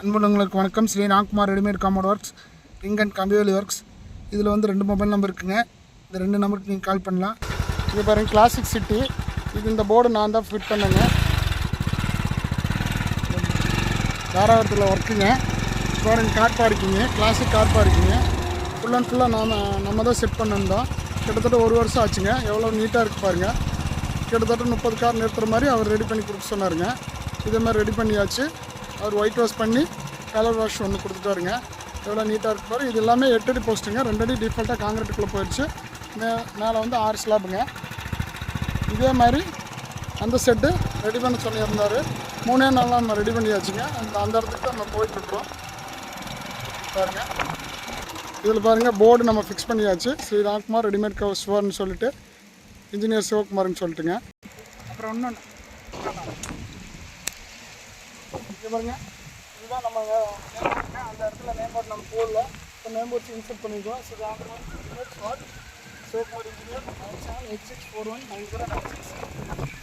அன்புள்ளவங்களுக்கு வணக்கம். Shri Ramkumar readymade compound works, ring and கம்பிவேலி works. இதில் வந்து 2 மொபைல் நம்பர் இருக்குங்க. இந்த 2 நம்பருக்கு நீங்கள் கால் பண்ணலாம். இது பாருங்கள், கிளாசிக் சிட்டி. இது இந்த போர்டு நான் தான் ஃபிட் பண்ணேங்க. தாராபுரத்தில் ஒர்க்குங்க. பாருங்கள், கார் பார்க்கிங்க, கிளாசிக் கார் பார்க்கிங்க. ஃபுல் அண்ட் ஃபுல்லாக நம்ம தான் செட் பண்ணியிருந்தோம். கிட்டத்தட்ட 1 வருஷம் ஆச்சுங்க. எவ்வளோ நீட்டாக இருக்குது பாருங்கள். கிட்டத்தட்ட 30 கார் நிறுத்துகிற மாதிரி அவர் ரெடி பண்ணி கொடுக்க சொன்னாருங்க. இதே மாதிரி ரெடி பண்ணியாச்சு. அவர் ஒயிட் வாஷ் பண்ணி கலர் வாஷ் ஒன்று கொடுத்துட்டாருங்க. எவ்வளோ நீட்டாக இருக்கு பாரு. இது எல்லாமே 8 அடி போஸ்ட்டுங்க. 2 அடி டிஃபால்ட்டாக காங்கிரீட்டுக்குள்ளே போயிடுச்சு. மேலே வந்து 6 ஸ்லாப்புங்க. இதே மாதிரி அந்த செட்டு ரெடி பண்ண சொல்லியிருந்தார். 3 நாள் நம்ம ரெடி பண்ணியாச்சுங்க. அந்த இடத்துக்கு நம்ம போயிட்டுருக்குறோம் பாருங்கள். இதில் பாருங்கள், போர்டு நம்ம ஃபிக்ஸ் பண்ணியாச்சு. ஸ்ரீ ராம்குமார் ரெடிமேட் ஸ்டோர்னு சொல்லிட்டு இன்ஜினியர் சிவகுமார்னு சொல்லிட்டுங்க. அப்புறம் இன்னொன்று இது பாருங்க, இதுதான் நம்ம அந்த இடத்துல நேம் போர்டு நம்ம போடல. இப்போ நேம் போர்டு இன்சர்ட் பண்ணிக்குவோம். Sri Ramkumar readymade store, Sivakumar engineer 9786419096.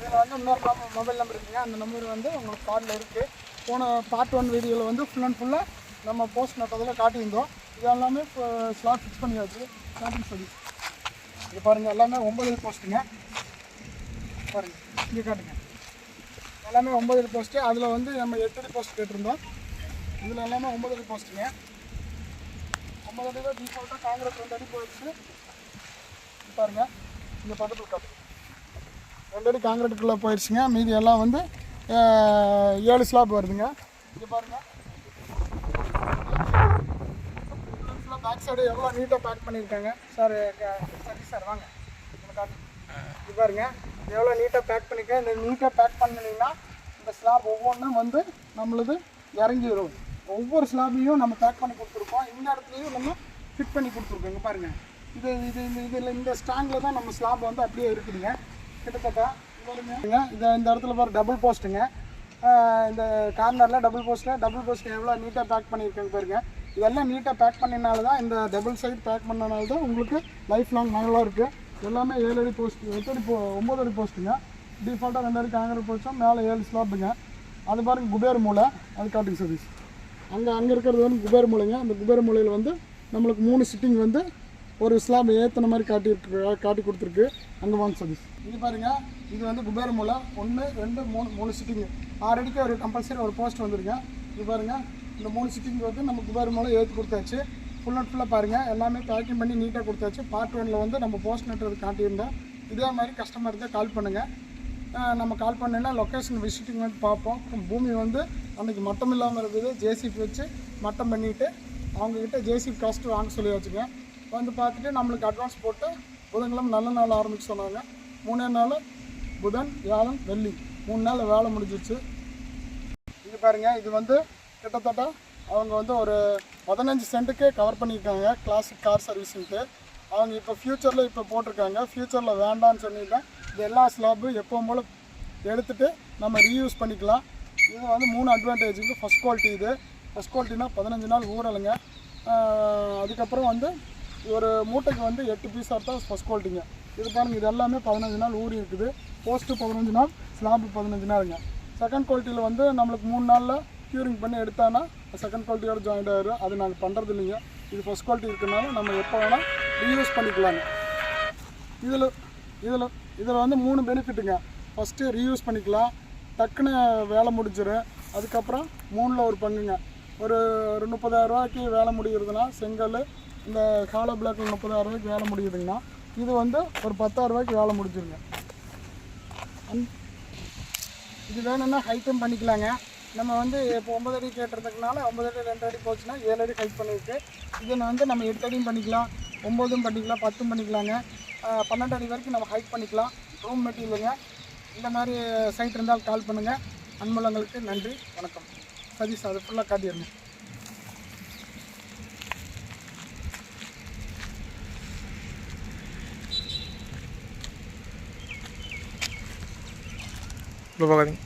இதில் வந்து இன்னொரு மொபைல் நம்பர் இருக்குங்க. அந்த நம்பர் வந்து உங்களுக்கு கார்டில் இருக்குது. போன பார்ட் 1 வீடியோவில் வந்து ஃபுல் அண்ட் ஃபுல்லாக நம்ம போஸ்ட் நட்டதில் காட்டியிருந்தோம். இது எல்லாமே இப்போ ஸ்லாட் ஃபிக்ஸ் பண்ணியாச்சு. ஸ்டார்டிங் சர்வீஸ் இது பாருங்கள், எல்லாமே 9 போஸ்ட்டுங்க. பாருங்கள், இங்கே காட்டுங்க. எல்லாமே 9 போஸ்ட்டு. அதில் வந்து நம்ம 8 அடி போஸ்ட் கேட்டிருந்தோம். இதில் எல்லாமே 9 அடி போஸ்ட்டுங்க. 9 அடி தான் டிஃபால்ட்டாக காங்கிரீட் 2 அடி போயிடுச்சு பாருங்கள். இங்கே பக்கத்தில் காட்டு 2 அடி காங்கிரீட்டுக்குள்ளே போயிடுச்சுங்க. மீதி எல்லாம் வந்து 7 ஸ்லாப் வருதுங்க. இங்கே பாருங்கள், பேக் சைடு எவ்வளோ நீட்டாக பேக் பண்ணியிருக்காங்க. சார் சார் வாங்க காட்டு. இது பாருங்கள், எவ்வளோ நீட்டாக பேக் பண்ணியிருக்கேன். இந்த நீட்டாக பேக் பண்ணினீங்கன்னா இந்த ஸ்லாப் ஒவ்வொன்றும் வந்து நம்மளுது இறங்கிடும். ஒவ்வொரு ஸ்லாப்பையும் நம்ம பேக் பண்ணி கொடுத்துருக்கோம். இந்த இடத்துலையும் நம்ம ஃபிட் பண்ணி கொடுத்துருக்கோம். இங்கே பாருங்கள், இதில் இந்த ஸ்டாங்கில் தான் நம்ம ஸ்லாப் வந்து அப்படியே இருக்குதுங்க. கிட்டத்தட்ட பாருங்க, இந்த இடத்துல பாரு டபுள் போஸ்ட்டுங்க. இந்த கார்னரில் டபுள் போஸ்ட்டு எவ்வளோ நீட்டாக பேக் பண்ணியிருக்காங்க பாருங்கள். இதெல்லாம் நீட்டாக பேக் பண்ணினால தான், இந்த டபுள் சைடு பேக் பண்ணனால தான் உங்களுக்கு லைஃப் லாங் நல்லா இருக்குது. எல்லாமே 7 அடி போஸ்ட்டு, 8 அடி 9 அடி போஸ்ட்டுங்க. டிஃபால்ட்டாக 2 அடி காங்கிரீட் போஸ்ட்டும், மேலே 7 ஸ்லாப்புங்க. அது பாருங்கள், குபேர் மூலை. அது காட்டுங்க சர்வீஸ். அங்கே இருக்கிறது வந்து குபேர் மூலைங்க. அந்த குபேர் மூலையில் வந்து நம்மளுக்கு 3 சிட்டிங் வந்து ஒரு ஸ்லாப் ஏற்றின மாதிரி காட்டி கொடுத்துருக்கு. அங்கே வாங்க சர்வீஸ். இது பாருங்கள், இது வந்து குபேர் மூலை 1 2 3 சிட்டிங்கு. 6 அடிக்கு ஒரு கம்பல்சரி ஒரு போஸ்ட் வந்துருங்க. இது பாருங்கள், இந்த 3 சிட்டிங் வந்து நம்ம குபேர் மூலை ஏற்றி கொடுத்தாச்சு. ஃபுல் அண்ட் ஃபுல்லாக பாருங்கள், எல்லாமே பேக்கிங் பண்ணி நீட்டாக கொடுத்தாச்சு. பார்ட் 1ல் வந்து நம்ம போஸ்ட் நட்டுறது காட்டியிருந்தோம். இதே மாதிரி கஸ்டமர் தான் கால் பண்ணுங்கள். நம்ம கால் பண்ணினா லொக்கேஷன் விசிட்டிங் வந்து பார்ப்போம். பூமி வந்து அன்றைக்கி மட்டம் இல்லாமல் இருக்குது. ஜேசிபி வச்சு மட்டம் பண்ணிவிட்டு அவங்கக்கிட்ட ஜேசிபி காஸ்ட்டு வாங்க சொல்லி வச்சுங்க. வந்து பார்த்துட்டு நம்மளுக்கு அட்வான்ஸ் போட்டு புதன்கிழமை நல்ல நாள் ஆரம்பிச்சு சொன்னாங்க. 3 நாள் புதன் வியாழன் வெள்ளி 3 நாள் வேலை முடிஞ்சிச்சு. இது பாருங்கள், இது வந்து கிட்டத்தட்ட அவங்க வந்து ஒரு 15 சென்ட்டுக்கே கவர் பண்ணியிருக்காங்க. கிளாசிக் கார் சர்வீஸுன்ட்டு அவங்க இப்போ ஃப்யூச்சரில் இப்போ போட்டிருக்காங்க. ஃப்யூச்சரில் வேண்டான்னு சொல்லியிருந்தேன். இது எல்லா ஸ்லாப்பும் எப்போவும் போல் எடுத்துகிட்டு நம்ம ரீயூஸ் பண்ணிக்கலாம். இது வந்து 3 அட்வான்டேஜுக்கு. First quality. இது ஃபஸ்ட் குவாலிட்டினா 15 நாள் ஊறலைங்க. அதுக்கப்புறம் வந்து ஒரு மூட்டைக்கு வந்து 8 பீஸ் தான் ஃபஸ்ட் குவாலிட்டிங்க. இது பாருங்கள், இது எல்லாமே 15 நாள் ஊறி இருக்குது. போஸ்ட்டு 15 நாள், ஸ்லாப்பு 15 நாளுங்க. செகண்ட் குவாலிட்டியில் வந்து நம்மளுக்கு 3 நாளில் க்யூரிங் பண்ணி எடுத்தானா செகண்ட் குவாலிட்டியோட ஜாயிண்ட் ஆகிடும். அது நாங்கள் பண்ணுறது இல்லைங்க. இது ஃபஸ்ட் குவாலிட்டி இருக்கிறனால நம்ம எப்போ வேணால் ரீயூஸ் பண்ணிக்கலாங்க. இதில் வந்து 3 பெனிஃபிட்டுங்க. ஃபஸ்ட்டு ரீயூஸ் பண்ணிக்கலாம், டக்குன்னு வேலை முடிஞ்சிடும். அதுக்கப்புறம் 3ல் ஒரு பங்குங்க. ஒரு 30,000 ரூபாய்க்கு வேலை முடிகிறதுனா செங்கல், இந்த ஹாலோ பிளாக்கில் 30,000 ரூபாய்க்கு வேலை முடியுதுங்கன்னா இது வந்து ஒரு 10,000 ரூபாய்க்கு வேலை முடிஞ்சிருங்க. இது வேணும்னா ஹைட்டும் பண்ணிக்கலாங்க. நம்ம வந்து இப்போ 9 அடி கேட்டுறதுக்குனால 9 அடி 2 அடி போச்சுன்னா 7 அடி ஹைட் பண்ணியிருக்கு. இதை வந்து நம்ம 8 அடியும் பண்ணிக்கலாம், 9ம் பண்ணிக்கலாம், 10ம் பண்ணிக்கலாங்க. 12 அடி வரைக்கும் நம்ம ஹைட் பண்ணிக்கலாம். ரூம் மெட்டீரியலுங்க. இந்த மாதிரி சைட் இருந்தால் கால் பண்ணுங்கள். அன்புள்ளங்களுக்கு நன்றி, வணக்கம். சதீஷ் அது ஃபுல்லாக காட்டிடுங்க. பார்க்காதீங்க.